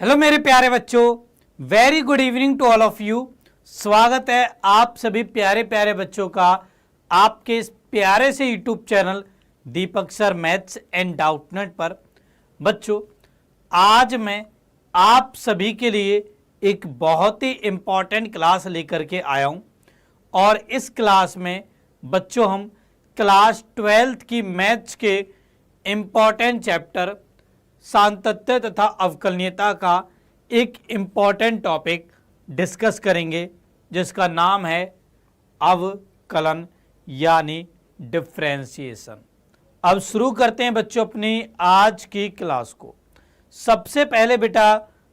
Hello मेरे प्यारे बच्चों, very good evening to all of you. स्वागत है आप सभी प्यारे प्यारे बच्चों का आपके इस प्यारे से YouTube channel Deepak sir maths and Doubtnut पर। बच्चों, आज मैं आप सभी के लिए एक बहुत ही इम्पॉर्टेंट क्लास लेकर के आया हूं और इस क्लास में बच्चों हम क्लास 12th की मैथ्स के इम्पॉर्टेंट चैप्टर सातत्य तथा अवकलनीयता का एक इम्पॉर्टेंट टॉपिक डिस्कस करेंगे जिसका नाम है अवकलन यानी डिफरेंशिएशन। अब शुरू करते हैं बच्चों अपनी आज की क्लास को। सबसे पहले बेटा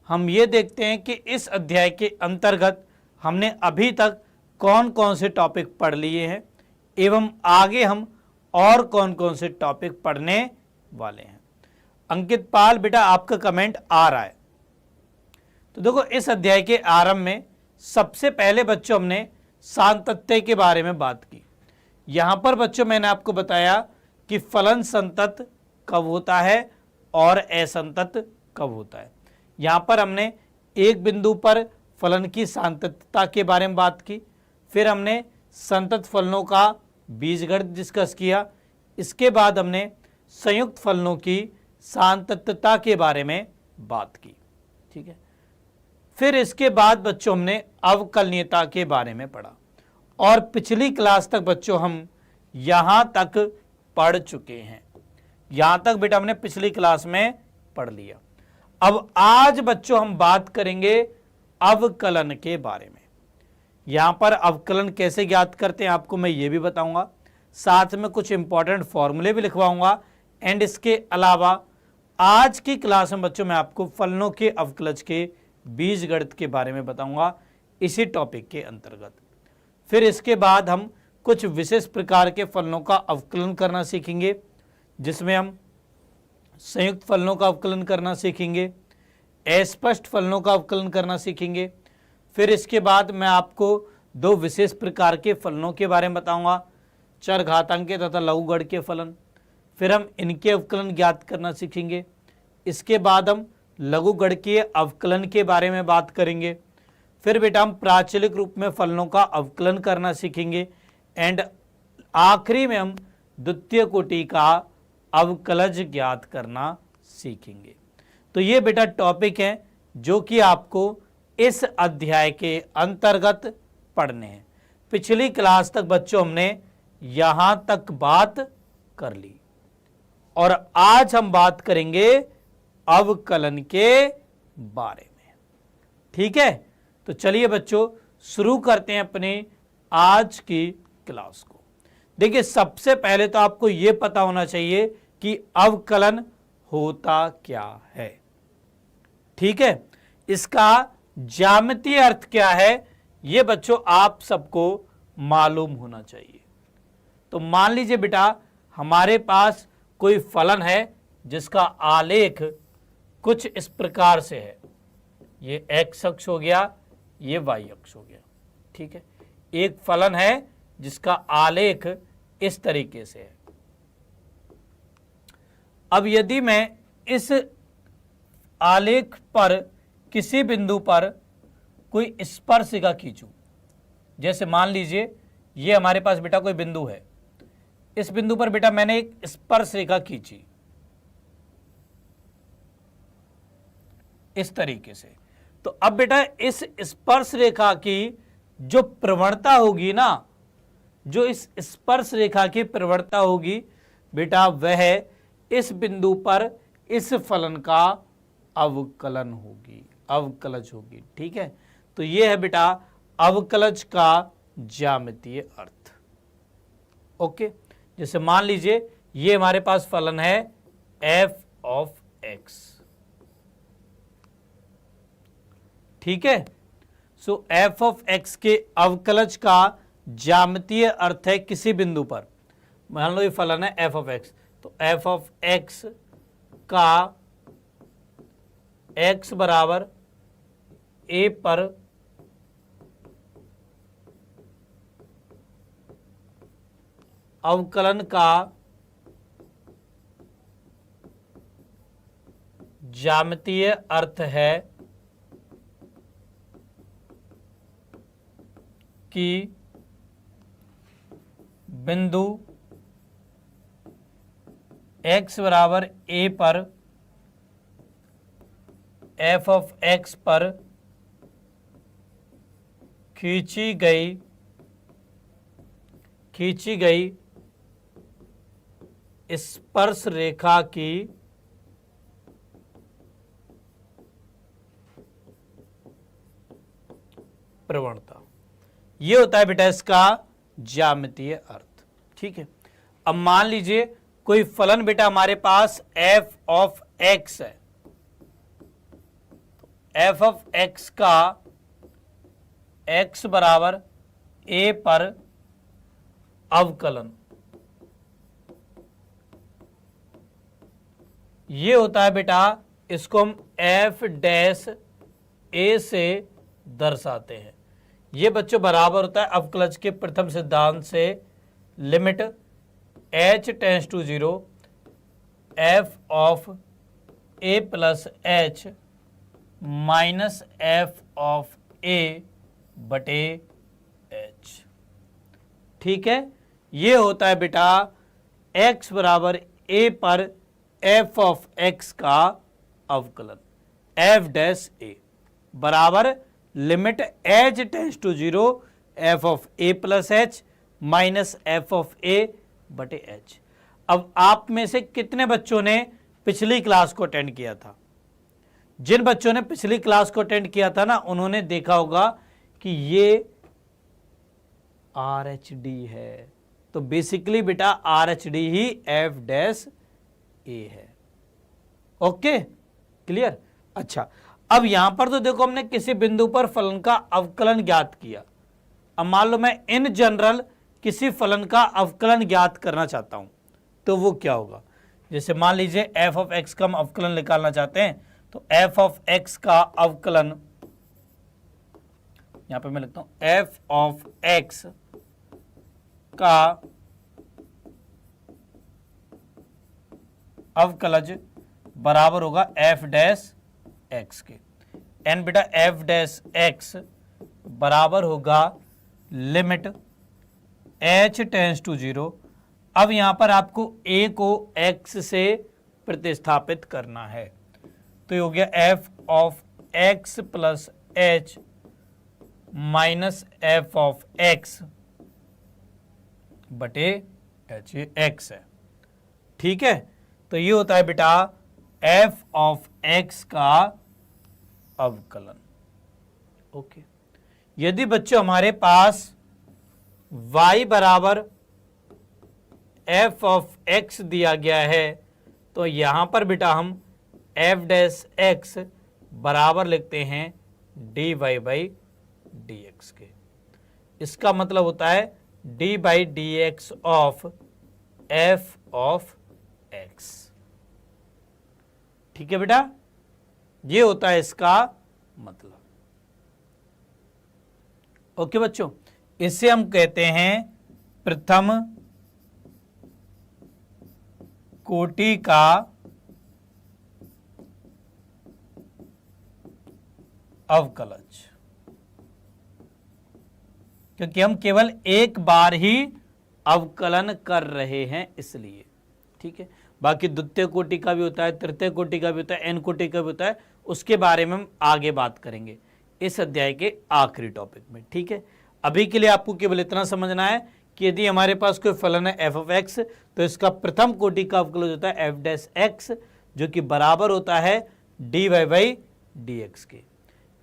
हम ये देखते हैं कि इस अध्याय के अंतर्गत हमने अभी तक कौन कौन से टॉपिक पढ़ लिए हैं एवं आगे हम और कौन कौन से टॉपिक पढ़ने वाले हैं। अंकित पाल बेटा आपका कमेंट आ रहा है। तो देखो, इस अध्याय के आरंभ में सबसे पहले बच्चों हमने सातत्य के बारे में बात की। यहां पर बच्चों मैंने आपको बताया कि फलन संतत कब होता है और असंतत कब होता है। यहां पर हमने एक बिंदु पर फलन की सातत्यता के बारे में बात की, फिर हमने संतत फलनों का बीजगणित डिस्कस किया, इसके बाद हमने संयुक्त फलनों की सातत्यता के बारे में बात की। ठीक है, फिर इसके बाद बच्चों हमने अवकलनीयता के बारे में पढ़ा और पिछली क्लास तक बच्चों हम यहां तक पढ़ चुके हैं। यहां तक बेटा हमने पिछली क्लास में पढ़ लिया। अब आज बच्चों हम बात करेंगे अवकलन के बारे में। यहां पर अवकलन कैसे ज्ञात करते हैं आपको मैं ये भी बताऊंगा, साथ में कुछ इंपॉर्टेंट फॉर्मूले भी लिखवाऊंगा एंड इसके अलावा आज की क्लास में बच्चों मैं आपको फलनों के अवकलज के बीजगणित के बारे में बताऊंगा इसी टॉपिक के अंतर्गत। फिर इसके बाद हम कुछ विशेष प्रकार के फलनों का अवकलन करना सीखेंगे, जिसमें हम संयुक्त फलनों का अवकलन करना सीखेंगे, अस्पष्ट फलनों का अवकलन करना सीखेंगे। फिर इसके बाद मैं आपको दो विशेष प्रकार के फलनों के बारे में बताऊंगा, चरघातांक तथा लघुगण के फलन। फिर हम इनके अवकलन ज्ञात करना सीखेंगे। इसके बाद हम लघुगणकीय अवकलन के बारे में बात करेंगे। फिर बेटा हम प्राचलिक रूप में फलनों का अवकलन करना सीखेंगे एंड आखिरी में हम द्वितीय कोटि का अवकलज ज्ञात करना सीखेंगे। तो ये बेटा टॉपिक हैं जो कि आपको इस अध्याय के अंतर्गत पढ़ने हैं। पिछली क्लास तक बच्चों हमने यहां तक बात कर ली और आज हम बात करेंगे अवकलन के बारे में। ठीक है, तो चलिए बच्चों शुरू करते हैं अपने आज की क्लास को। देखिए, सबसे पहले तो आपको यह पता होना चाहिए कि अवकलन होता क्या है। ठीक है, इसका ज्यामितीय अर्थ क्या है यह बच्चों आप सबको मालूम होना चाहिए। तो मान लीजिए बेटा हमारे पास कोई फलन है जिसका आलेख कुछ इस प्रकार से है, ये x अक्ष हो गया, ये y अक्ष हो गया। ठीक है, एक फलन है जिसका आलेख इस तरीके से है। अब यदि मैं इस आलेख पर किसी बिंदु पर कोई स्पर्शिका खींचूं, जैसे मान लीजिए ये हमारे पास बेटा कोई बिंदु है, इस बिंदु पर बेटा मैंने एक स्पर्श रेखा खींची इस तरीके से। तो अब बेटा इस स्पर्श रेखा की जो प्रवणता होगी ना, जो इस स्पर्श रेखा की प्रवणता होगी बेटा वह इस बिंदु पर इस फलन का अवकलन होगी, अवकलज होगी। ठीक है, तो यह है बेटा अवकलज का ज्यामितीय अर्थ। ओके, जैसे मान लीजिए ये हमारे पास फलन है f ऑफ x। ठीक है, सो f ऑफ x के अवकलज का ज्यामितीय अर्थ है किसी बिंदु पर, मान लो ये फलन है f ऑफ x, तो f ऑफ x का x बराबर a पर अवकलन का ज्यामितीय अर्थ है कि बिंदु x बराबर a पर f ऑफ x पर खींची गई स्पर्श रेखा की प्रवणता, ये होता है बेटा इसका ज्यामितीय अर्थ। ठीक है, अब मान लीजिए कोई फलन बेटा हमारे पास f ऑफ x है, f ऑफ x का x बराबर a पर अवकलन, ये होता है बेटा, इसको हम f डैश a से दर्शाते हैं। ये बच्चों बराबर होता है अवकलज के प्रथम सिद्धांत से, limit h tends to 0 f of a plus h minus f of a बटे h। ठीक है, ये होता है बेटा x बराबर a पर f ऑफ x का अवकलन, f डैश a बराबर limit h tends to 0 f of a plus h minus f of a बटे h। अब आप में से कितने बच्चों ने पिछली क्लास को अटेंड किया था? जिन बच्चों ने पिछली क्लास को अटेंड किया था ना, उन्होंने देखा होगा कि ये RHD है, तो बेसिकली बेटा RHD he f dash a है। Okay, clear? अच्छा, अब यहां पर तो देखो हमने किसी बिंदु पर फलन का अवकलन ज्ञात किया। अब मान लो मैं इन जनरल किसी फलन का अवकलन ज्ञात करना चाहता हूं, तो वो क्या होगा? जैसे मान लीजिए f ऑफ x का हम अवकलन निकालना चाहते हैं, तो f ऑफ x का अवकलन, यहां पे मैं लिखता हूं f ऑफ x का अवकलज बराबर होगा f डैश x के। एन बेटा f डैश x बराबर होगा लिमिट h टेंड्स टू 0। अब यहां पर आपको a को x से प्रतिस्थापित करना है, तो ये हो गया f of x plus h minus f of x बटे h, ये x है। ठीक है, तो ये होता है बेटा f ऑफ x का अवकलन। ओके, यदि बच्चों हमारे पास y बराबर f ऑफ x दिया गया है, तो यहां पर बेटा हम f डैश x बराबर लिखते हैं dy बाई dx के। इसका मतलब होता है dy by dx of f of x। ठीक है बेटा, ये होता है इसका मतलब। ओके बच्चों, इसे हम कहते हैं प्रथम कोटि का अवकलज, क्योंकि हम केवल एक बार ही अवकलन कर रहे हैं इसलिए। ठीक है, बाकी द्वितीय कोटि का भी होता है, तृतीय कोटि का भी होता है, एन कोटि का भी होता है, उसके बारे में हम आगे बात करेंगे इस अध्याय के आखिरी टॉपिक में। ठीक है, अभी के लिए आपको केवल इतना समझना है कि यदि हमारे पास कोई फलन है f ऑफ x, तो इसका प्रथम कोटि का अवकलज होता है f डैश x, जो कि बराबर होता है dy बाई dx के।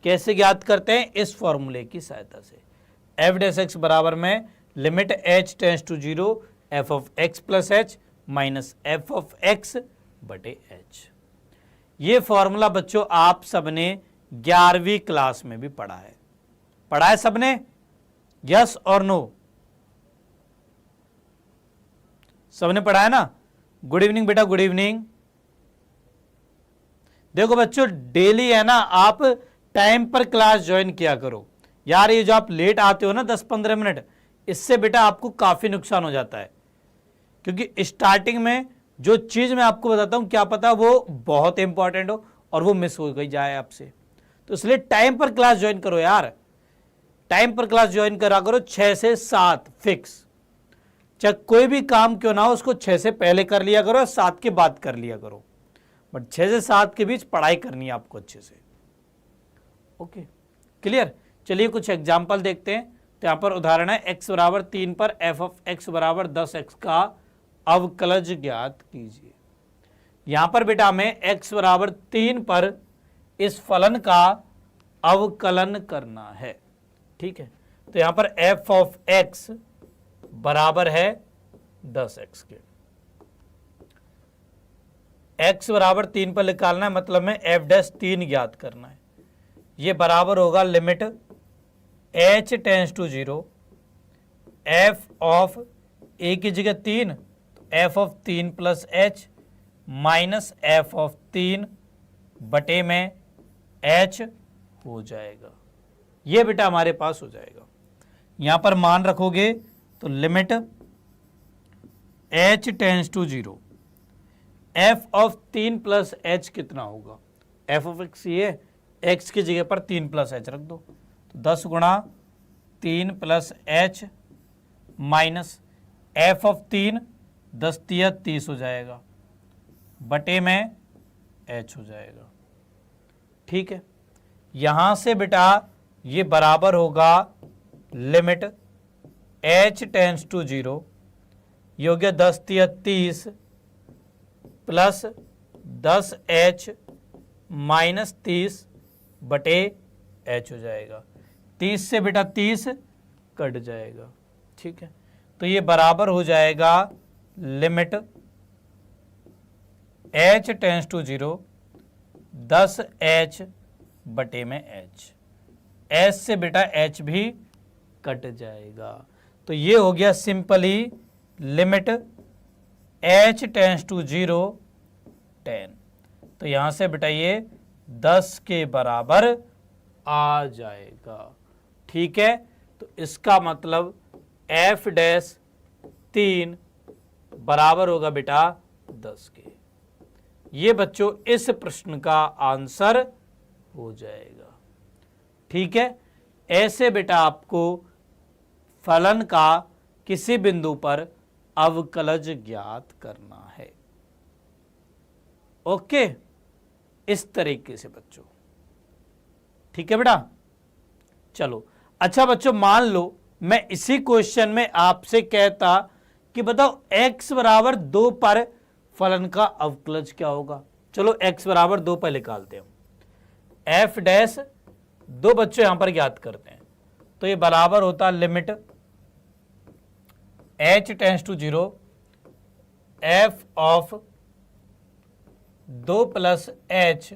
कैसे ज्ञात करते हैं? इस फॉर्मूले की सहायता से। f डैश x बराबर में limit h tends to 0 f of x plus h minus f of x बटे h। ये फॉर्मूला बच्चों आप सबने 11वीं क्लास में भी पढ़ा है सबने? यस और नो? सबने पढ़ा है ना? गुड इवनिंग बेटा, गुड इवनिंग। देखो बच्चों, डेली है ना, आप टाइम पर क्लास ज्वाइन किया करो यार। ये जो आप लेट आते हो ना 10-15 मिनट, इससे बेटा आपको काफी नुकसान हो जाता है, क्योंकि स्टार्टिंग में जो चीज मैं आपको बताता हूं, क्या पता वो बहुत इंपॉर्टेंट हो और वो मिस हो गई जाए आपसे। तो इसलिए टाइम पर क्लास ज्वाइन करो यार। टाइम पर क्लास ज्वाइन करा करो 6 से 7 फिक्स। चाहे कोई भी काम क्यों ना हो उसको 6 से पहले कर लिया करो, 7 के बाद कर लिया करो, बट 6 से 7 के बीच पढ़ाई करनी है आपको अच्छे से। Okay, clear. चलिए कुछ एग्जाम्पल देखते हैं। तो यहां पर उदाहरण है x बराबर 3 पर f ऑफ x बराबर 10x का अवकलज ज्ञात कीजिए। यहां पर बेटा हमें x बराबर 3 पर इस फलन का अवकलन करना है, ठीक है। तो यहां पर f ऑफ x बराबर है 10x के। x बराबर 3 पर निकालना है, मतलब में f डैश 3 ज्ञात करना है। ये बराबर होगा limit h tends to 0 f of a की जगह 3, तो f of 3 plus h minus f of 3 बटे में h हो जाएगा। ये बेटा हमारे पास हो जाएगा। यहां पर मान रखोगे तो limit h tends to 0 f of 3 plus h कितना होगा, f ऑफ x ये x की जगह पर 3 प्लस h रख दो, तो 10 गुणा 3 plus h minus f of 3 10 तिया 30 हो जाएगा, बटे में h हो जाएगा, ठीक है। यहां से बेटा ये बराबर होगा लिमिट h टेंस टू 0, ये हो गया 10 तिया 30 प्लस 10h माइनस 30 बटे h हो जाएगा। 30 से बेटा 30 कट जाएगा, ठीक है। तो ये बराबर हो जाएगा limit h tends to 0 10h बटे में h, h से बेटा h भी कट जाएगा। तो ये हो गया simply limit h tends to 0 10। तो यहां से बेटा ये 10 के बराबर आ जाएगा, ठीक है। तो इसका मतलब f डैश 3 बराबर होगा बेटा 10 के। ये बच्चों इस प्रश्न का आंसर हो जाएगा, ठीक है। ऐसे बेटा आपको फलन का किसी बिंदु पर अवकलज ज्ञात करना है। ओके, इस तरीके से बच्चों, ठीक है बेटा। चलो अच्छा बच्चों, मान लो मैं इसी क्वेश्चन में आपसे कहता कि बताओ x बराबर 2 पर फलन का अवकलज क्या होगा। चलो x बराबर 2 पर निकालते हैं। f डैश 2 बच्चों यहां पर ज्ञात करते हैं, तो ये बराबर होता limit h tends to 0 f of 2 plus h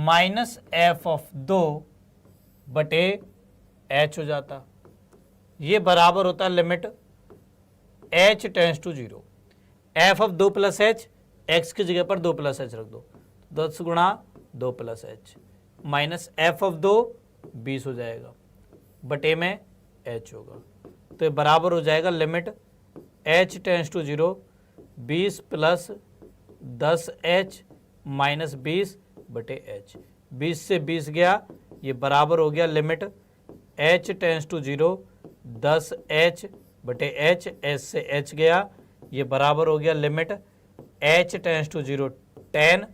minus f of 2 बटे h हो जाता। ये बराबर होता limit h tends to 0 f of 2 plus h, x की जगह पर 2 प्लस h रख दो, 10 गुणा 2 plus h minus f of 2 20 हो जाएगा, बटे में h होगा। तो ये बराबर हो जाएगा limit h tends to 0 20 plus 10h minus 20 बटे h, 20 से 20 गया, ये बराबर हो गया limit h tends to 0 10h बटे h, h से h गया, ये बराबर हो गया limit h tends to 0 10।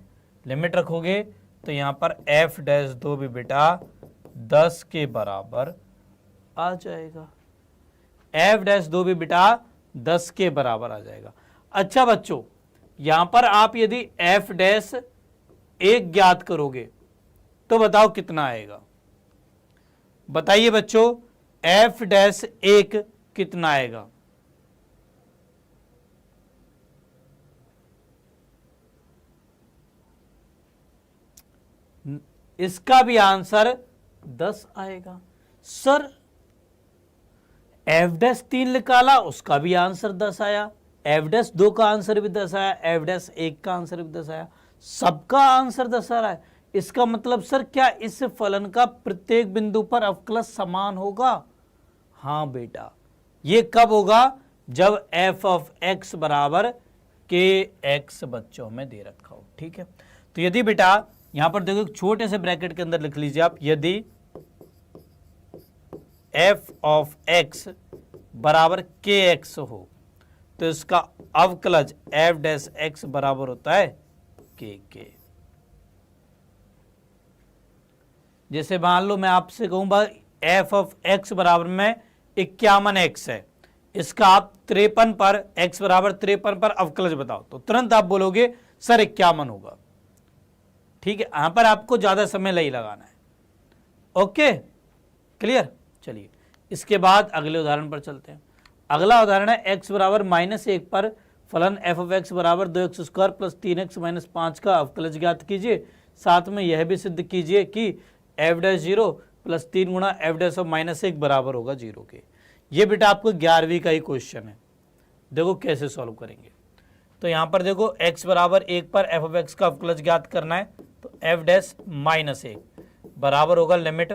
Limit रखोगे तो यहाँ पर f डैश 2 भी बेटा 10 के बराबर आ जाएगा, f डैश 2 भी बेटा 10 के बराबर आ जाएगा। अच्छा बच्चों, यहां पर आप यदि f डैश 1 ज्ञात करोगे तो बताओ कितना आएगा। बताइए बच्चों, f डैश 1 कितना आएगा। इसका भी आंसर 10 आएगा। सर f डैश 3 निकाला, उसका भी आंसर 10 आया, f डैश 2 का आंसर भी 10 आया, f डैश 1 का आंसर भी 10 आया, सबका आंसर 10 आ रहा है। इसका मतलब सर क्या इस फलन का प्रत्येक बिंदु पर अवकलज समान होगा। हाँ बेटा, ये कब होगा, जब f ऑफ x बराबर kx बच्चों में दे रखा हो, ठीक है। तो यदि बेटा यहां पर देखो छोटे से ब्रैकेट के अंदर लिख लीजिए आप, यदि एफ ऑफ एक्स बराबर के एक्स हो तो इसका अवकलज एफ डैश एक्स बराबर होता है के। जैसे मान लो मैं आपसे कहूं भाई एफ ऑफ एक्स बराबर में 51 एक्स है, इसका आप 53 पर एक्स बराबर 53 पर अवकलज बताओ तो तुरंत आप बोलोगे सर 51 होगा। ठीक है, यहां पर आपको ज्यादा समय नहीं लगाना है। Okay clear. चलिए इसके बाद अगले उदाहरण पर चलते हैं। अगला उदाहरण है एक्स बराबर -1 पर फलन एफ ऑफ एक्स बराबर 2x² प्लस 3x माइनस 5 का अवकलज ज्ञात कीजिए। साथ में यह भी सिद्ध कीजिए कि एफ डैश 0 प्लस 3 गुणा एफ डैश ऑफ -1 बराबर होगा 0 के। ये बेटा आपको 11वीं का ही क्वेश्चन है, देखो कैसे सॉल्व करेंगे। तो यहाँ पर देखो x बराबर 1 पर एफ ऑफ एक्स का अवकलज ज्ञात करना है, तो एफ डैश -1 बराबर होगा limit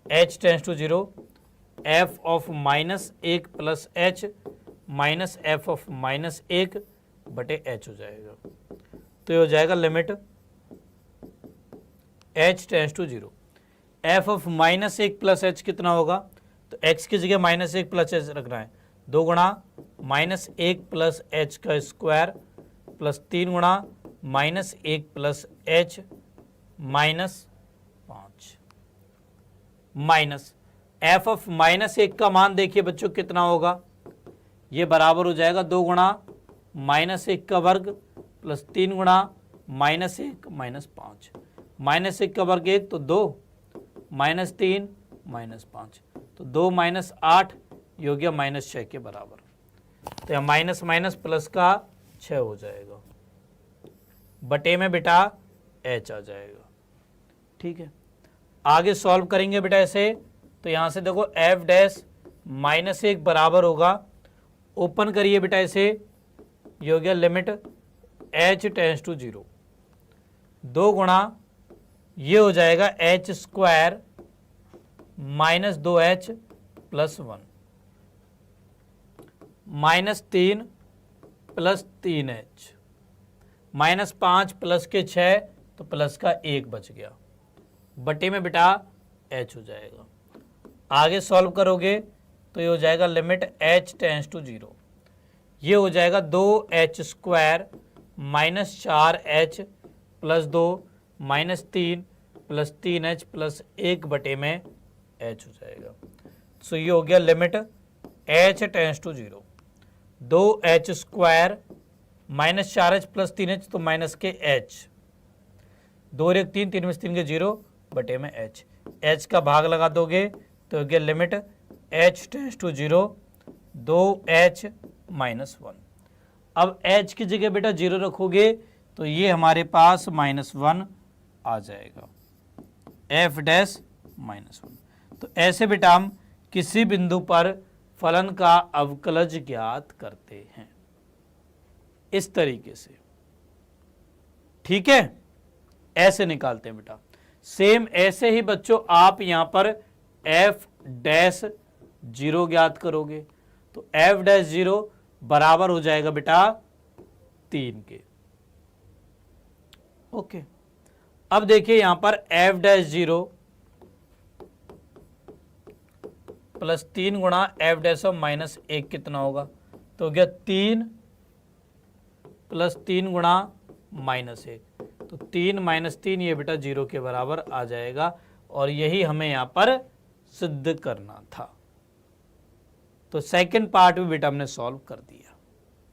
h tends to 0 f of -1 plus h minus f of -1 बटे h हो जाएगा। तो ये हो जाएगा limit h tends to 0 f of -1 plus h कितना होगा, तो x की जगह -1 प्लस h रखना है, 2 गुणा -1 प्लस h का स्क्वायर प्लस 3 गुणा -1 plus h minus 5 minus f of -1 का मान देखिए बच्चों कितना होगा, ये बराबर हो जाएगा 2 गुणा -1 का वर्ग प्लस 3 गुणा -1 माइनस 5, -1 का वर्ग 1 तो 2 -3 -5 तो 2 -8 ये हो गया -6 के बराबर। तो यहाँ माइनस माइनस प्लस का 6 हो जाएगा, बटे में बेटा h आ जाएगा। ठीक है, आगे सॉल्व करेंगे बेटा ऐसे। तो यहाँ से देखो f डैश -1 बराबर होगा, ओपन करिए बेटा ऐसे, ये हो गया लिमिट h टेंड्स टू 0 2 गुणा ये हो जाएगा h square minus 2h plus 1 -3 plus 3h -5 plus के 6 तो प्लस का 1 बच गया, बटे में बेटा h हो जाएगा। आगे सॉल्व करोगे तो ये हो जाएगा लिमिट h टेंड्स टू 0, ये हो जाएगा 2h square minus 4h plus 2 -3 plus 3h plus 1 बटे में h हो जाएगा। सो ये हो गया limit h tends to 0 2h square minus 4h plus 3h तो माइनस के h 2 और 1 3 3 में 3 के 0 बटे में h का भाग लगा दोगे तो हो गया limit h tends to 0 2h minus 1। अब h की जगह बेटा 0 रखोगे तो ये हमारे पास -1 आ जाएगा, f डैश -1। तो ऐसे बेटा हम किसी बिंदु पर फलन का अवकलज ज्ञात करते हैं इस तरीके से। ठीक है, ऐसे निकालते हैं बेटा। सेम ऐसे ही बच्चों आप यहां पर f डैश 0 ज्ञात करोगे तो f डैश 0 बराबर हो जाएगा बेटा 3 के। ओके, अब देखिए यहां पर f डैश 0 प्लस 3 गुणा f डैश ऑफ -1 कितना होगा, तो हो गया 3 प्लस 3 गुणा -1 तो 3 -3 ये बेटा 0 के बराबर आ जाएगा, और यही हमें यहां पर सिद्ध करना था। तो सेकंड पार्ट भी बेटा हमने सॉल्व कर दिया।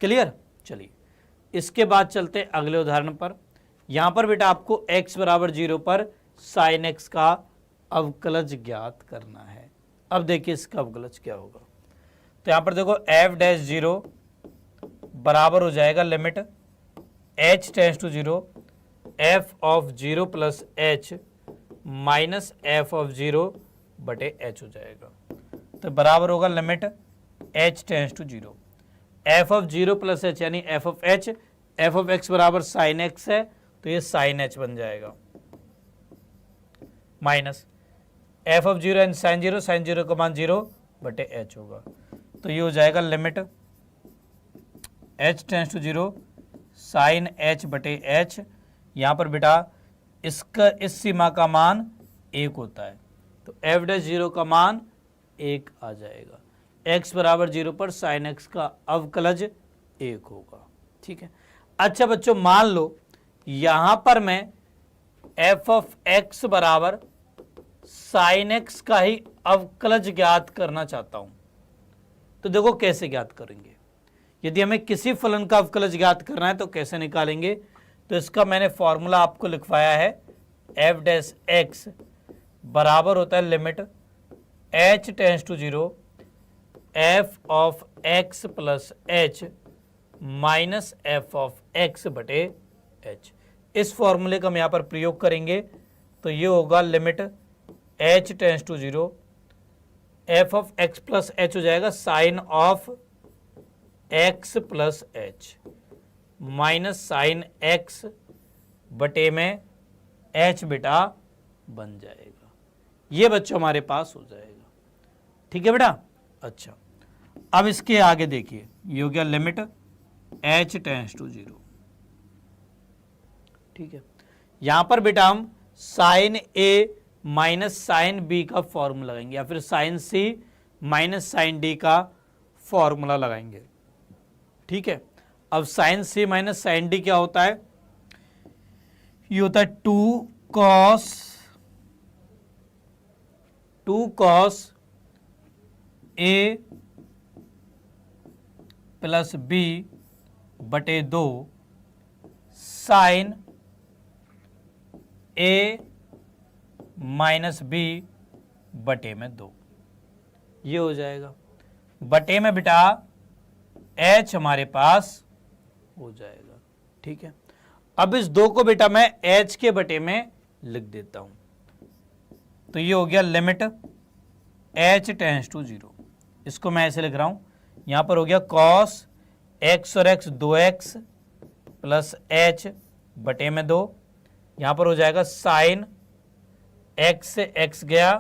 क्लियर। चलिए इसके बाद चलते अगले उदाहरण पर। यहां पर बेटा आपको x बराबर 0 पर साइन x का अवकलज ज्ञात करना है। अब देखिए इसका अवकलज क्या होगा। तो यहां पर देखो f डैश 0 बराबर हो जाएगा limit h tends to 0 f of 0 plus h minus f of 0 बटे h हो जाएगा। तो बराबर होगा limit h tends to 0 f of 0 plus h यानी f of h, f of x बराबर साइन x है तो ये साइन h बन जाएगा, minus f of 0 and sine 0 का मान 0 बटे h होगा। तो ये हो जाएगा limit h tends to 0 sine h बटे h। यहाँ पर बेटा इसका इस सीमा का मान 1 होता है, तो f डैश 0 का मान 1 आ जाएगा। x बराबर 0 पर साइन x का अवकलज 1 होगा। ठीक है। अच्छा बच्चों, मान लो यहां पर मैं f ऑफ x बराबर साइन x का ही अवकलज ज्ञात करना चाहता हूं, तो देखो कैसे ज्ञात करेंगे। यदि हमें किसी फलन का अवकलज ज्ञात करना है तो कैसे निकालेंगे, तो इसका मैंने फॉर्मूला आपको लिखवाया है। f डैश x बराबर होता है limit h tends to 0 f of x plus h minus f of x बटे h। इस फॉर्मूले का हम यहाँ पर प्रयोग करेंगे तो ये होगा limit h tends to 0 f of x plus h हो जाएगा sine of x plus h minus sine x बटे में h बेटा बन जाएगा। ये बच्चों हमारे पास हो जाएगा। ठीक है बेटा। अच्छा, अब इसके आगे देखिए, ये हो गया लिमिट h टेंड्स टू 0। ठीक है। यहां पर बेटा हम sine a minus sine b का फॉर्मूला लगाएंगे या फिर sine c minus sine d का फॉर्मूला लगाएंगे। ठीक है। अब sine c minus sine d क्या होता है, ये होता है 2 cos a प्लस b बटे 2 साइन a माइनस b बटे में 2, ये हो जाएगा। बटे में बेटा h हमारे पास हो जाएगा। ठीक है। अब इस 2 को बेटा मैं h के बटे में लिख देता हूं, तो ये हो गया लिमिट h टेंड्स टू 0। इसको मैं ऐसे लिख रहा हूं, यहां पर हो गया cos x और x 2x प्लस h बटे में 2, यहां पर हो जाएगा साइन x से x गया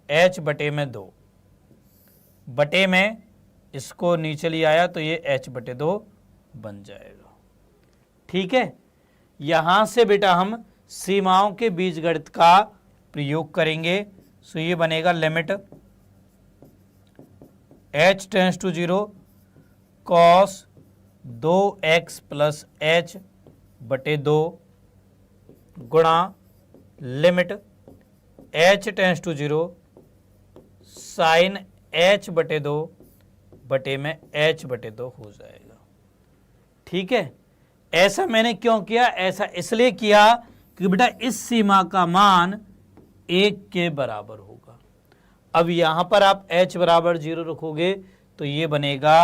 h बटे में 2, बटे में इसको नीचे ले आया तो ये h बटे 2 बन जाएगा। ठीक है। यहां से बेटा हम सीमाओं के बीजगणित का प्रयोग करेंगे, सो ये बनेगा limit h tends to 0 cos 2x plus h बटे 2 गुणा limit h tends to 0 sine h बटे 2 बटे में h बटे 2 हो जाएगा। ठीक है। ऐसा मैंने क्यों किया, ऐसा इसलिए किया कि बेटा इस सीमा का मान 1 के बराबर होगा। अब यहां पर आप h बराबर 0 रखोगे तो ये बनेगा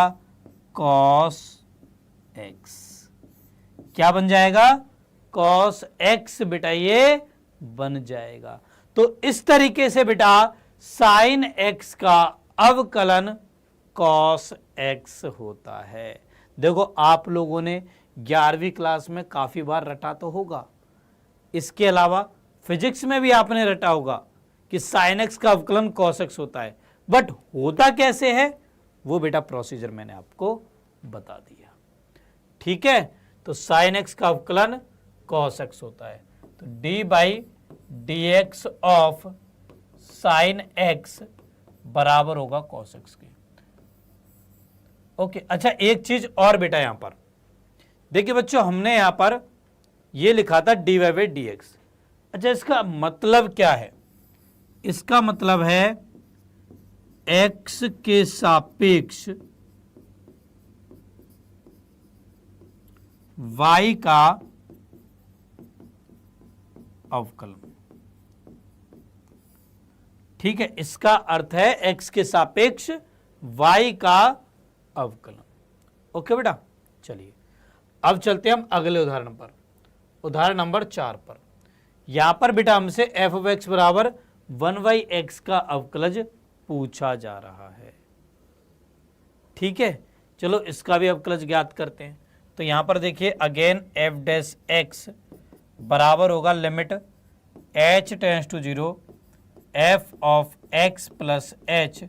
cos x। क्या बन जाएगा, cos x बेटा ये बन जाएगा। तो इस तरीके से बेटा sin x का अवकलन cos x होता है। देखो आप लोगों ने 11वीं क्लास में काफी बार रटा तो होगा, इसके अलावा फिजिक्स में भी आपने रटा होगा कि साइन एक्स का अवकलन कॉस एक्स होता है, बट होता कैसे है वो बेटा प्रोसीजर मैंने आपको बता दिया। ठीक है। तो साइन एक्स का अवकलन कॉस एक्स होता है, तो D by d x of sine x बराबर होगा कॉस एक्स के। ओके। अच्छा, एक चीज और बेटा यहां पर देखिए बच्चों, हमने यहां पर ये लिखा था d y by d x. अच्छा, इसका मतलब क्या है, इसका मतलब है x के सापेक्ष y का अवकलन। ठीक है। इसका अर्थ है x के सापेक्ष y का अवकलन। ओके बेटा। चलिए अब चलते हैं हम अगले उदाहरण पर, उदाहरण नंबर 4 पर। यहां पर बेटा हमसे f ऑफ x बराबर 1/x का अवकलज पूछा जा रहा है। ठीक है। चलो इसका भी अवकलज ज्ञात करते हैं। तो यहां पर देखिए अगेन f डैश x बराबर होगा limit h tends to 0 f of x plus h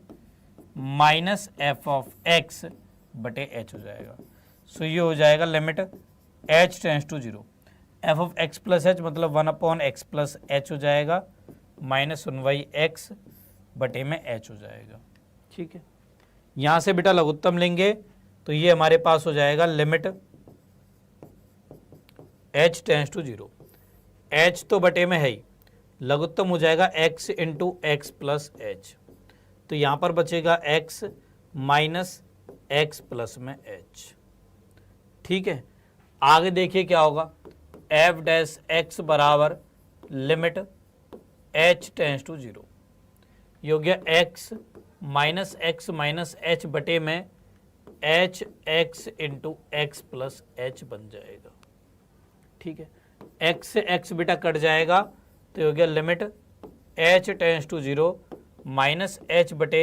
minus f of x बटे h हो जाएगा। सो ये हो जाएगा limit h tends to 0 f of x plus h मतलब 1/x प्लस h हो जाएगा माइनस 1/x बटे में h हो जाएगा। ठीक है, यहां से बेटा लघुत्तम लेंगे तो ये हमारे पास हो जाएगा limit h tends to 0, h तो बटे में है ही, लघुत्तम हो जाएगा x into x plus H, तो यहां पर बचेगा x माइनस एक्स प्लस में h। ठीक है, आगे देखिए क्या होगा, f डैश x बराबर लिमिट h टेंड्स टू 0, ये हो गया x माइनस h बटे में h x into x plus H बन जाएगा। ठीक है, x से x बेटा कट जाएगा तो ये हो गया limit h tends to 0 minus h बटे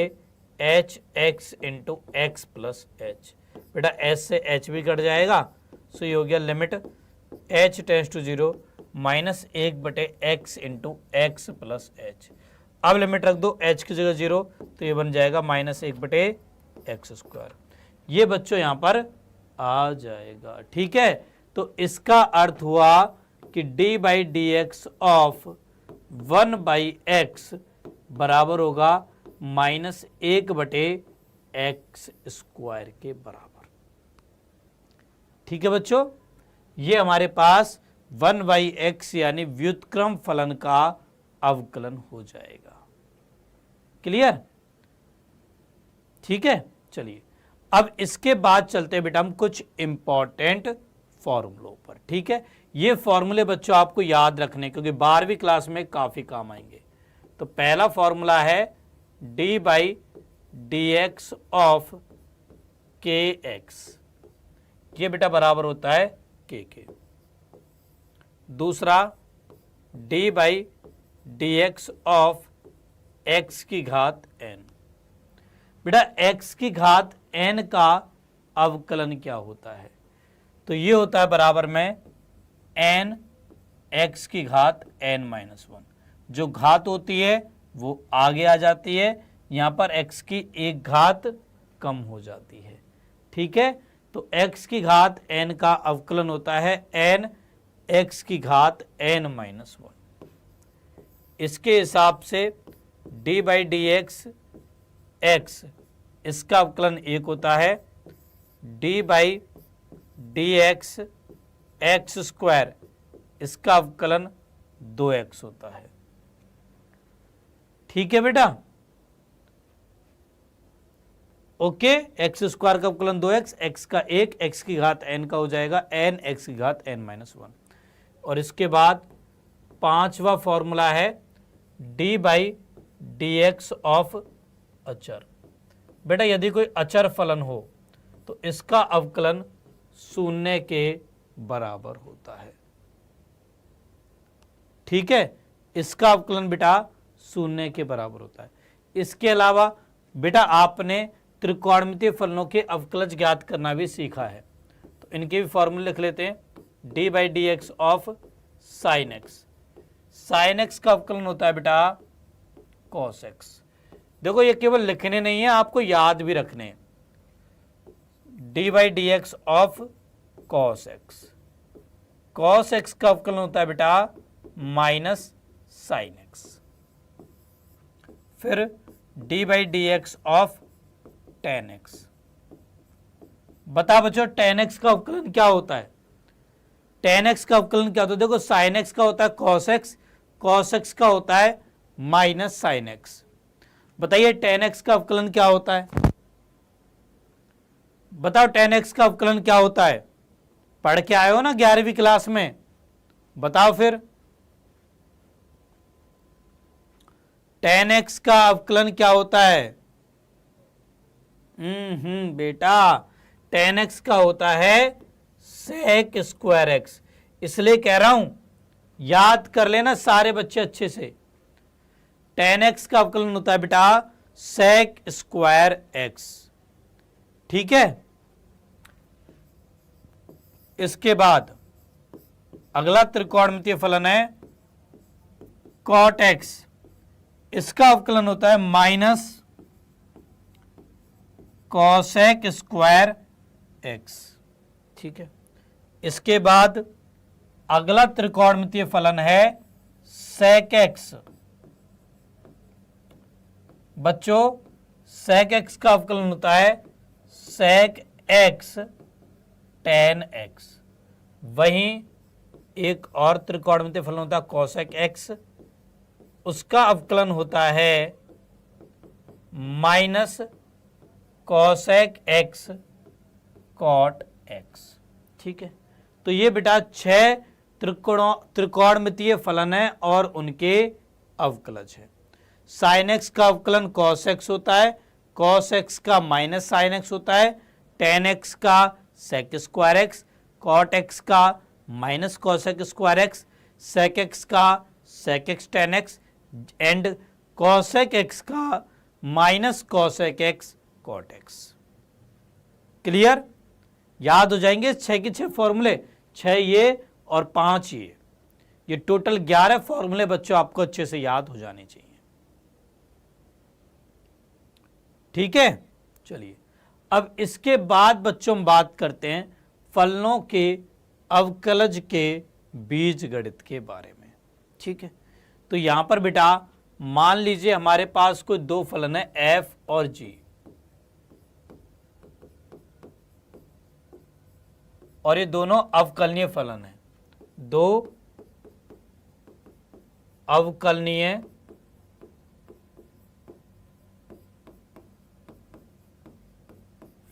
h x into x plus h, बेटा h से h भी कट जाएगा, सो ये हो गया limit h tends to 0 minus 1 बटे x into x plus h. अब लिमिट रख दो h की जगह 0, तो ये बन जाएगा माइनस 1 बटे एक्स स्क्वायर, ये बच्चों यहाँ पर आ जाएगा। ठीक है, तो इसका अर्थ हुआ कि d by d x of 1 by x बराबर होगा माइनस 1 बटे एक्स स्क्वायर के बराबर। ठीक है बच्चों, ये हमारे पास 1 बाई एक्स यानी व्युत्क्रम फलन का अवकलन हो जाएगा। क्लियर? ठीक है, चलिए अब इसके बाद चलते हैं बेटा हम कुछ इंपॉर्टेंट फॉर्मूलों पर। ठीक है, ये फॉर्मूले बच्चों आपको याद रखने, क्योंकि 12वीं क्लास में काफी काम आएंगे। तो पहला फॉर्मूला है d by d x of के एक्स, ये बेटा बराबर होता है k के। दूसरा d by d x of x की घात n, बेटा x की घात n का अवकलन क्या होता है, तो ये होता है बराबर में n x की घात n माइनस 1, जो घात होती है वो आगे आ जाती है, यहाँ पर x की एक घात कम हो जाती है। ठीक है, तो x की घात n का अवकलन होता है n x की घात n माइनस 1। इसके हिसाब से d by d x x, इसका अवकलन 1 होता है, d by d x x square, इसका अवकलन 2x होता है। ठीक है बेटा, ओके, एक्स स्क्वायर का अवकलन 2x, x का 1, x की घात n का हो जाएगा n x की घात n माइनस 1। और इसके बाद पांचवा फॉर्मूला है d by d x of अचर। बेटा यदि कोई अचर फलन हो तो इसका अवकलन 0 के बराबर होता है। ठीक है, इसका अवकलन बेटा 0 के बराबर होता है। इसके अलावा बेटा आपने त्रिकोणमितीय फलनों के अवकलज ज्ञात करना भी सीखा है, तो इनके भी फॉर्मूले लिख लेते हैं। d by d x of sine x, sine x का अवकलन होता है बेटा कॉस एक्स। देखो ये केवल लिखने नहीं है, आपको याद भी रखने हैं। d by d x of cos x, cos x का अवकलन होता है बेटा माइनस साइन एक्स। फिर d by d x of ten x. बता बच्चों टेन एक्स का अवकलन क्या होता है? टेन एक्स का अवकलन क्या होता है? देखो साइन एक्स का होता है कॉस एक्स, कॉस एक्स का होता है माइनस साइन एक्स। बताइए टेन एक्स का अवकलन क्या होता है? बताओ टेन एक्स का अवकलन क्या होता है? पढ़ के आए हो ना 11वीं क्लास में, बताओ फिर। टेन एक्स का अवकलन क्या होता है? बेटा टेन एक्स का होता है सेक स्क्वायर एक्स, इसलिए कह रहा हूं याद कर लेना सारे बच्चे अच्छे से। टेन एक्स का अवकलन होता है बेटा सेक स्क्वायर एक्स। ठीक है, इसके बाद अगला त्रिकोणमितीय फलन है कॉट एक्स, इसका अवकलन होता है माइनस कॉसेक स्क्वायर एक्स। ठीक है, इसके बाद अगला त्रिकोणमितीय फलन है सेक एक्स, बच्चों sec x का अवकलन होता है sec x tan x। वहीं एक और त्रिकोणमितीय फलन होता है cosec x, उसका अवकलन होता है minus cosec x cot x। ठीक है, तो ये बेटा 6 त्रिकोणमितीय फलन है और उनके अवकलज है। sin x का अवकलन cos x होता है, cos x का माइनस sin x होता है, tan x का sec square x, cot x का minus cosec square x, sec x का sec x tan x and cosec x का minus cosec x cot x। Clear? याद हो जाएंगे 6 के 6 फॉर्मूले, 6 ये और 5 ये टोटल 11 फॉर्मूले बच्चों आपको अच्छे से याद हो जाने चाहिए। ठीक है, चलिए अब इसके बाद बच्चों हम बात करते हैं फलनों के अवकलज के बीजगणित के बारे में। ठीक है, तो यहां पर बेटा मान लीजिए हमारे पास कोई दो फलन है f और g, और ये दोनों अवकलनीय फलन है, दो अवकलनीय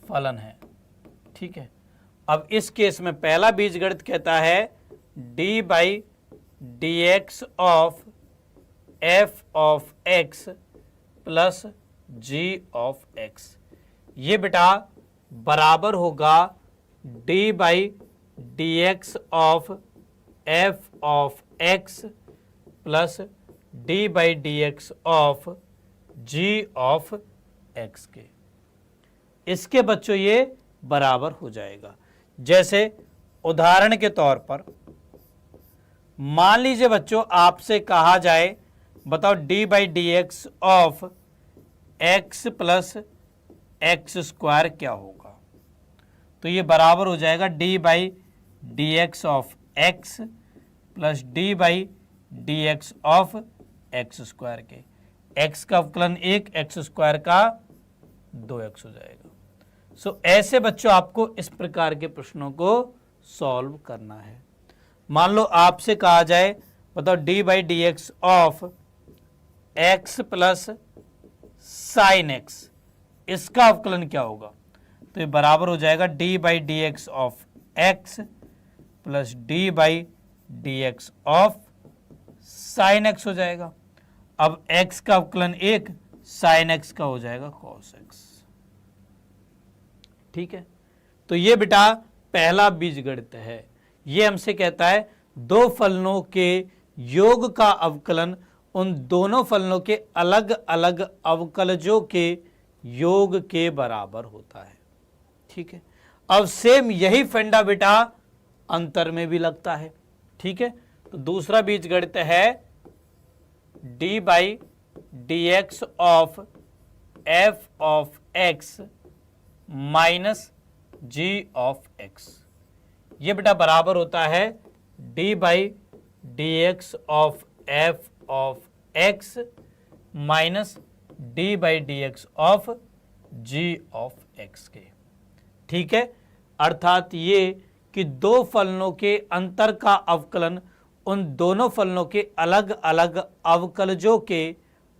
फलन है। ठीक है, अब इस केस में पहला बीजगणित कहता है d by d x of f of x plus g of x. ये बेटा बराबर होगा d by d x of f of x plus d by d x of g of x के। इसके बच्चों ये बराबर हो जाएगा। जैसे उदाहरण के तौर पर मान लीजिए बच्चों आपसे कहा जाए बताओ d by d x of x plus x square क्या होगा, तो ये बराबर हो जाएगा d by d x of x plus d by d x of x square के। x का अवकलन 1, एक्स स्क्वायर का 2x हो जाएगा। सो ऐसे बच्चों आपको इस प्रकार के प्रश्नों को सॉल्व करना है। मान लो आपसे कहा जाए बताओ d by d x of x plus sine x, इसका अवकलन क्या होगा, तो ये बराबर हो जाएगा d by d x of x plus d by d x of sine x हो जाएगा। अब x का अवकलन 1, साइन एक्स का हो जाएगा cos x। ठीक है, तो ये बेटा पहला बीजगणित है। ये हमसे कहता है दो फलनों के योग का अवकलन उन दोनों फलनों के अलग अलग अवकलजों के योग के बराबर होता है। ठीक है, अब सेम यही फंडा बेटा अंतर में भी लगता है। ठीक है, तो दूसरा बीजगणित है d by d x of f of x minus g of x. ये बेटा बराबर होता है d by d x of f of x minus d by d x of g of x के। ठीक है, अर्थात ये कि दो फलनों के अंतर का अवकलन उन दोनों फलनों के अलग अलग अवकलजों के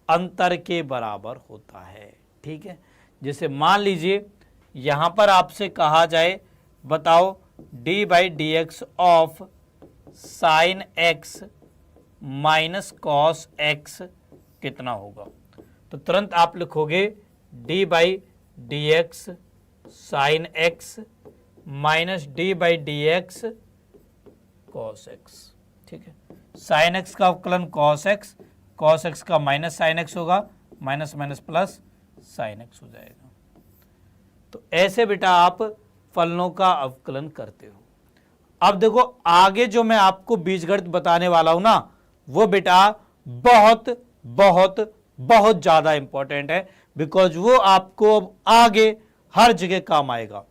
अंतर के बराबर होता है। ठीक है, जैसे मान लीजिए यहां पर आपसे कहा जाए बताओ d by d x of sine x minus cos x कितना होगा, तो तुरंत आप लिखोगे d by d x sine x minus d by d x cos x. ठीक है, साइन एक्स का अवकलन cos x, cos x का माइनस साइन एक्स होगा, minus minus plus sine x हो जाएगा। तो ऐसे बेटा आप फलनों का अवकलन करते हो। अब देखो आगे जो मैं आपको बीजगणित बताने वाला हूं ना, वो बेटा बहुत बहुत बहुत ज्यादा इंपॉर्टेंट है, बिकॉज वो आपको अब आगे हर जगह काम आएगा।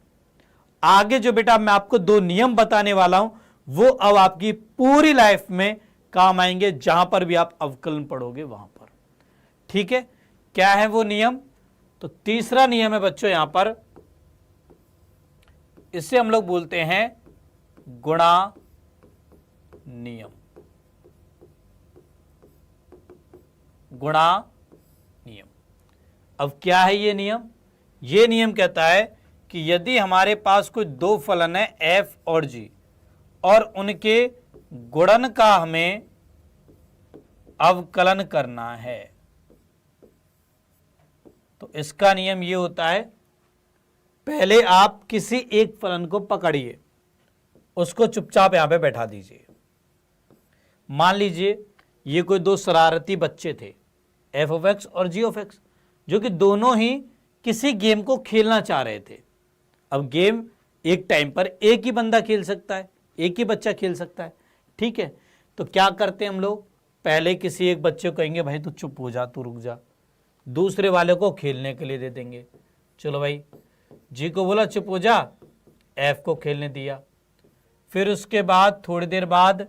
आगे जो बेटा मैं आपको दो नियम बताने वाला हूं वो अब आपकी पूरी लाइफ में काम आएंगे, जहां पर भी आप अवकलन पढ़ोगे वहां पर। ठीक है, क्या है वो नियम? तो तीसरा नियम है बच्चों यहां पर, इसे हम लोग बोलते हैं गुणा नियम। गुणा नियम। अब क्या है ये नियम? ये नियम कहता है कि यदि हमारे पास कोई दो फलन है f और g और उनके गुणन का हमें अवकलन करना है, तो इसका नियम ये होता है, पहले आप किसी एक फलन को पकड़िए, उसको चुपचाप यहां पे बैठा दीजिए। मान लीजिए ये कोई दो शरारती बच्चे थे, f ऑफ x और g ऑफ x, जो कि दोनों ही किसी गेम को खेलना चाह रहे थे। अब गेम एक टाइम पर एक ही बंदा खेल सकता है, एक ही बच्चा खेल सकता है, ठीक है। तो क्या करते हैं हम लोग, पहले किसी एक बच्चे को कहेंगे भाई तू चुप हो जा, तू रुक जा, दूसरे वाले को खेलने के लिए दे देंगे। चलो भाई जी को बोला चुप हो जा, एफ को खेलने दिया। फिर उसके बाद थोड़ी देर बाद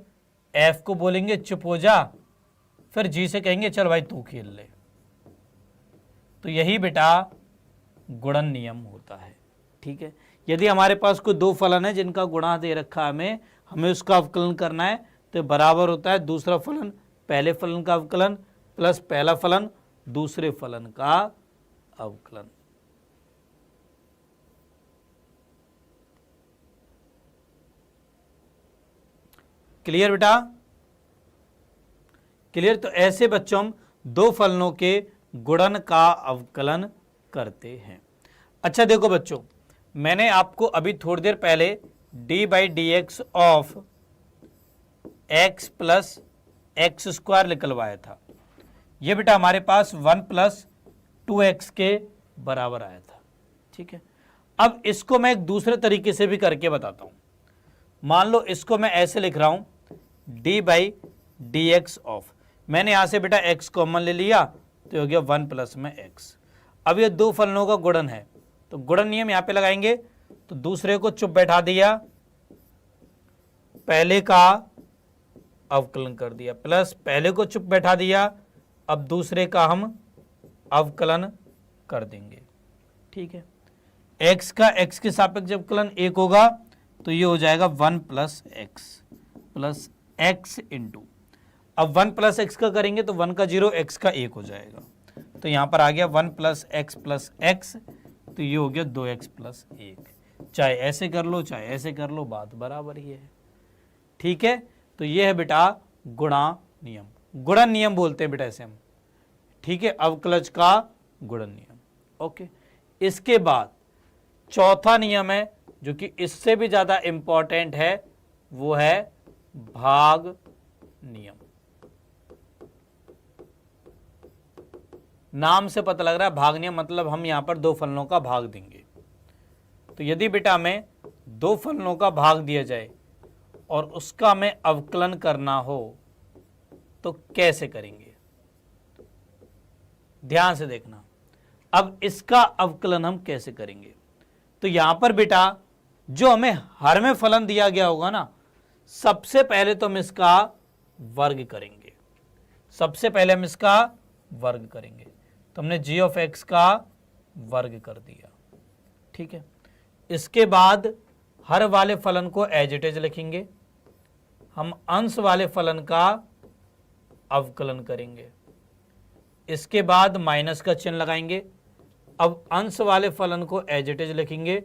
एफ को बोलेंगे चुप हो जा, फिर जी से कहेंगे चल भाई तू खेल ले। तो यही बेटा गुणन नियम होता है, ठीक है। यदि हमारे पास कोई दो फलन है जिनका गुणा दे रखा है, हमें उसका अवकलन करना है, तो बराबर होता है दूसरा फलन पहले फलन का अवकलन प्लस पहला फलन दूसरे फलन का अवकलन। क्लियर बेटा? क्लियर? तो ऐसे बच्चों हम दो फलनों के गुणन का अवकलन करते हैं। अच्छा देखो बच्चों, मैंने आपको अभी थोड़ी देर पहले D by d x of x plus x square निकलवाया था। ये बेटा हमारे पास 1 प्लस 2x के बराबर आया था, ठीक है। अब इसको मैं एक दूसरे तरीके से भी करके बताता हूं। मान लो इसको मैं ऐसे लिख रहा हूं, D by d x of, मैंने यहां से बेटा x कॉमन ले लिया तो हो गया 1 प्लस में x। अब ये दो फलनों का गुणन है, तो गुणन नियम यहां पे लगाएंगे, तो दूसरे को चुप बैठा दिया, पहले का अवकलन कर दिया, प्लस पहले को चुप बैठा दिया, अब दूसरे का हम अवकलन कर देंगे, ठीक है। x का x के सापेक्ष अवकलन 1 होगा, तो ये हो जाएगा 1 प्लस x इंटू, अब 1 प्लस एक्स का करेंगे तो 1 का 0 x का 1 हो जाएगा, तो यहां पर आ गया 1 प्लस x, तो ये हो गया 2x प्लस 1। चाहे ऐसे कर लो चाहे ऐसे कर लो, बात बराबर ही है, ठीक है। तो ये है बेटा गुणा नियम, गुणन नियम बोलते हैं बेटा ऐसे हम, ठीक है, अवकलज का गुणन नियम। ओके, इसके बाद चौथा नियम है जो कि इससे भी ज्यादा इंपॉर्टेंट है, वो है भाग नियम। नाम से पता लग रहा है भाग नियम, मतलब हम यहां पर दो फलनों का भाग देंगे। तो यदि बेटा हमें दो फलनों का भाग दिया जाए और उसका हमें अवकलन करना हो तो कैसे करेंगे, ध्यान से देखना। अब इसका अवकलन हम कैसे करेंगे, तो यहां पर बेटा जो हमें हर में फलन दिया गया होगा ना, सबसे पहले तो हम इसका वर्ग करेंगे, सबसे पहले हम इसका वर्ग करेंगे। तो हमने g ऑफ x का वर्ग कर दिया, ठीक है। इसके बाद हर वाले फलन को एज इट इज लिखेंगे, हम अंश वाले फलन का अवकलन करेंगे। इसके बाद माइनस का चिन्ह लगाएंगे, अब अंश वाले फलन को एज इट इज लिखेंगे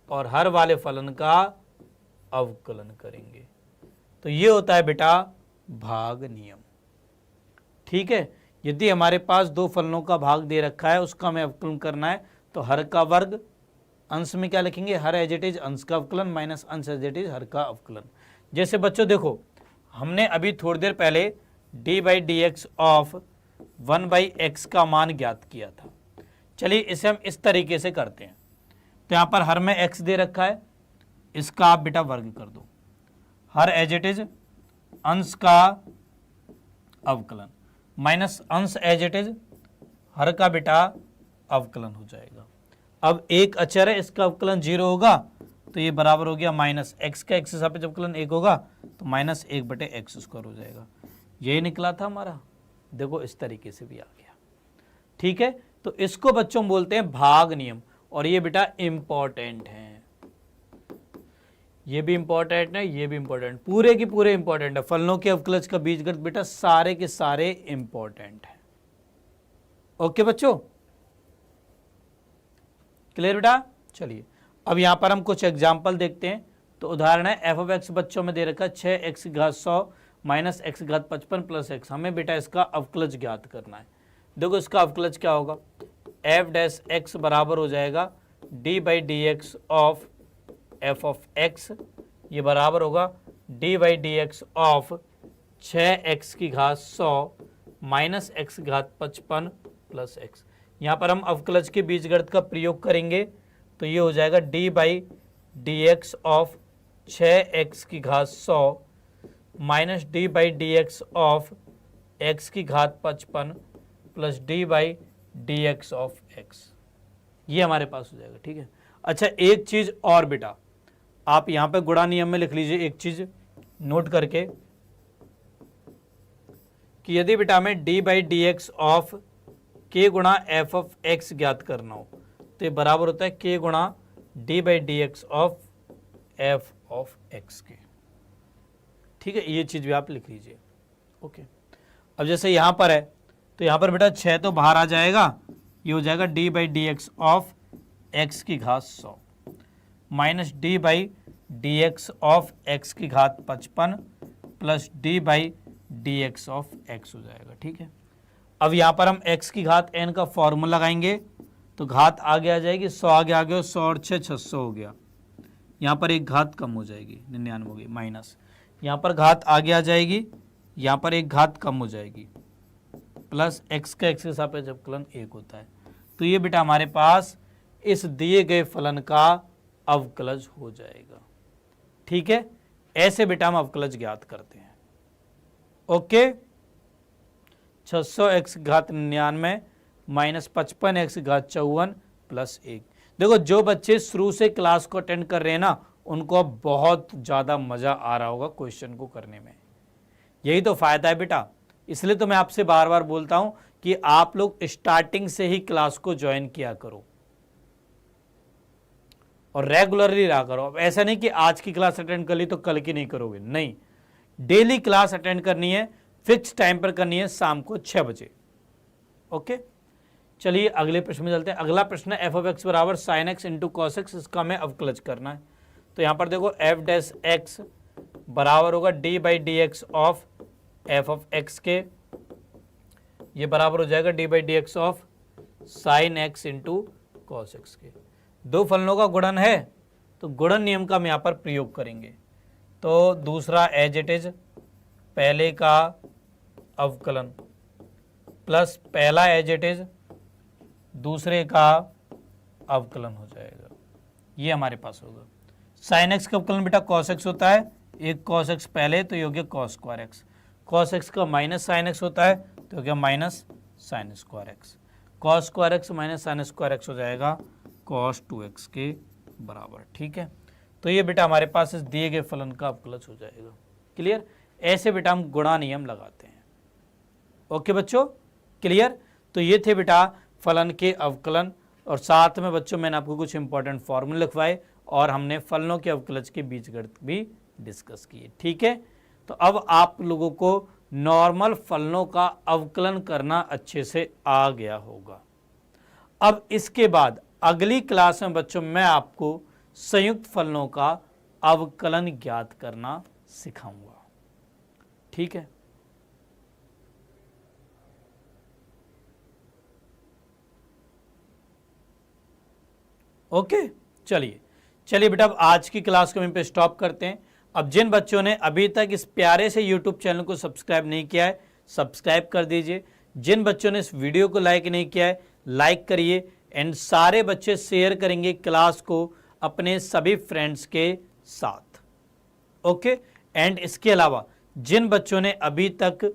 और हर वाले फलन का अवकलन करेंगे। तो ये होता है बेटा भाग नियम, ठीक है। यदि हमारे पास दो फलनों का भाग दे रखा है, उसका हमें अवकलन करना है, तो हर का वर्ग, अंश में क्या लिखेंगे, हर एज इट इज अंश का अवकलन माइनस अंश एज इट इज हर का अवकलन। जैसे बच्चों देखो, हमने अभी थोड़ी देर पहले D by d x of 1 by x का मान ज्ञात किया था। चलिए इसे हम इस तरीके से करते हैं। तो यहाँ पर हर में x दे रखा है, इसका आप बेटा वर्ग कर दो, हर एज इट इज अंश का अवकलन माइनस अंश एज इट इज हर का बेटा अवकलन हो जाएगा। अब एक अचर है, इसका अवकलन 0 होगा, तो ये बराबर हो गया माइनस एक्स का एक्स के सापेक्ष अवकलन 1 होगा, तो माइनस 1 बटे एक्स स्क्वायर हो जाएगा। यही निकला था हमारा, देखो इस तरीके से भी आ गया। ठीक है, तो इसको बच्चों बोलते हैं भाग नियम, और ये बेटा इंपॉर्टेंट है, ये भी इंपॉर्टेंट है, ये भी इंपॉर्टेंट, पूरे की पूरे इंपॉर्टेंट है। फलनों के अवकलज का बीजगणित बेटा सारे के सारे इंपॉर्टेंट है। ओके बच्चों, क्लियर बेटा। चलिए अब यहां पर हम कुछ एग्जाम्पल देखते हैं। तो उदाहरण है एफ ऑफ एक्स बच्चों में दे रखा है 6x की घात 100 माइनस एक्स घात 55 प्लस एक्स। हमें बेटा इसका अवकलज ज्ञात करना है। देखो इसका अवकलज क्या होगा, एफ डैश एक्स बराबर हो जाएगा D by d x of f of x, ये बराबर होगा D by d x of 6x की घात 100 माइनस एक्स घात 55 प्लस एक्स। यहाँ पर हम अवकलज के बीजगणित का प्रयोग करेंगे, तो ये हो जाएगा D by d x of 6x की घात 100 minus D by d x of x की घात 55 plus D by d x of x, ये हमारे पास हो जाएगा। ठीक है, अच्छा एक चीज और बेटा, आप यहां पे गुणा नियम में लिख लीजिए एक चीज नोट करके, कि यदि बेटा हमें D by d x of के गुणा एफ ऑफ एक्स ज्ञात करना हो, तो ये बराबर होता है के गुणा D by d x of f of x के। ठीक है, ये चीज भी आप लिख लीजिए। ओके, अब जैसे यहां पर है, तो यहां पर बेटा 6 तो बाहर आ जाएगा, ये हो जाएगा D by d x of x की घात 100 minus D by d x of x की घात 55 plus D by d x of x हो जाएगा। ठीक है, अब यहाँ पर हम x की घात n का फॉर्मूला लगाएंगे, तो घात आगे आ जाएगी, 100 आगे आ गया, 100 और 6 600 हो गया। यहाँ पर एक घात कम हो जाएगी, 99 होगी, माइनस यहाँ पर घात आगे आ जाएगी, यहाँ पर एक घात कम हो जाएगी, प्लस x का x के सापेक्ष अवकलन 1 होता है। तो ये बेटा हमारे पास इस दिए गए फलन का अवकलज हो जाएगा। ठीक है, ऐसे बेटा हम अवकलज ज्ञात करते हैं। ओके, 600x घात 99 माइनस 55x घात 54 प्लस 1। देखो जो बच्चे शुरू से क्लास को अटेंड कर रहे हैं ना, उनको अब बहुत ज़्यादा मज़ा आ रहा होगा क्वेश्चन को करने में। यही तो फ़ायदा है बेटा, इसलिए तो मैं आपसे बार बार बोलता हूं कि आप लोग स्टार्टिंग से ही क्लास को ज्वाइन किया करो और रेगुलरली रहा करो। अब ऐसा नहीं कि आज की क्लास अटेंड कर ली तो कल की नहीं करोगे, नहीं, डेली क्लास अटेंड करनी है, फिक्स टाइम पर करनी है, शाम को 6 बजे। ओके, चलिए अगले प्रश्न में चलते हैं। अगला प्रश्न है एफ ऑफ एक्स बराबर sine x into cos x, इसका हमें अवकलज करना है। तो यहाँ पर देखो एफ डैश एक्स बराबर होगा D by d x of f of x के, ये बराबर हो जाएगा D by d x of sine x into cos x के। दो फलनों का गुणन है, तो गुणन नियम का हम यहाँ पर प्रयोग करेंगे। तो दूसरा एज इट इज, पहले का अवकलन प्लस पहला एज इट इज दूसरे का अवकलन हो जाएगा, ये हमारे पास होगा। साइन एक्स का अवकलन बेटा कॉस एक्स होता है, एक कॉस एक्स पहले, तो ये हो गया cos square x. Cos x का माइनस साइन एक्स होता है, तो हो गया minus sine square x. Cos square x minus sine square x हो जाएगा कॉस 2x के बराबर। ठीक है, तो ये बेटा हमारे पास इस दिए गए फलन का अवकलज हो जाएगा। क्लियर, ऐसे बेटा हम गुणा नियम लगाते हैं। ओके बच्चों, क्लियर। तो ये थे बेटा फलन के अवकलन, और साथ में बच्चों मैंने आपको कुछ इंपॉर्टेंट फॉर्मूले लिखवाए और हमने फलनों के अवकलज के बीजगणित भी डिस्कस किए। ठीक है, तो अब आप लोगों को नॉर्मल फलनों का अवकलन करना अच्छे से आ गया होगा। अब इसके बाद अगली क्लास में बच्चों मैं आपको संयुक्त फलनों का अवकलन ज्ञात करना सिखाऊंगा। ठीक है, ओके, चलिए बेटा अब आज की क्लास को यहीं पे स्टॉप करते हैं। अब जिन बच्चों ने अभी तक इस प्यारे से यूट्यूब चैनल को सब्सक्राइब नहीं किया है, सब्सक्राइब कर दीजिए। जिन बच्चों ने इस वीडियो को लाइक नहीं किया है, लाइक करिए, एंड सारे बच्चे शेयर करेंगे क्लास को अपने सभी फ्रेंड्स के साथ। ओके, एंड इसके अलावा जिन बच्चों ने अभी तक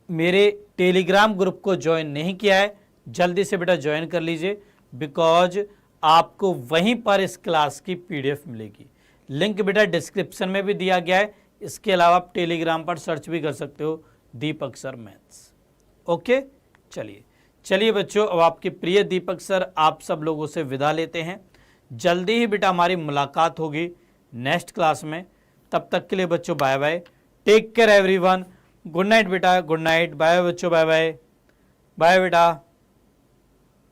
मेरे टेलीग्राम ग्रुप को ज्वाइन नहीं किया है, जल्दी से बेटा ज्वाइन कर लीजिए, बिकॉज आपको वहीं पर इस क्लास की पीडीएफ मिलेगी। लिंक बेटा डिस्क्रिप्शन में भी दिया गया है। इसके अलावा आप टेलीग्राम पर सर्च भी कर सकते हो दीपक सर मैथ्स। ओके, चलिए चलिए बच्चों, अब आपके प्रिय दीपक सर आप सब लोगों से विदा लेते हैं। जल्दी ही बेटा हमारी मुलाकात होगी नेक्स्ट क्लास में। तब तक के लिए बच्चों bye bye, take care everyone. Good night बेटा, गुड नाइट, बाय बच्चों, बाय बाय, बाय बेटा।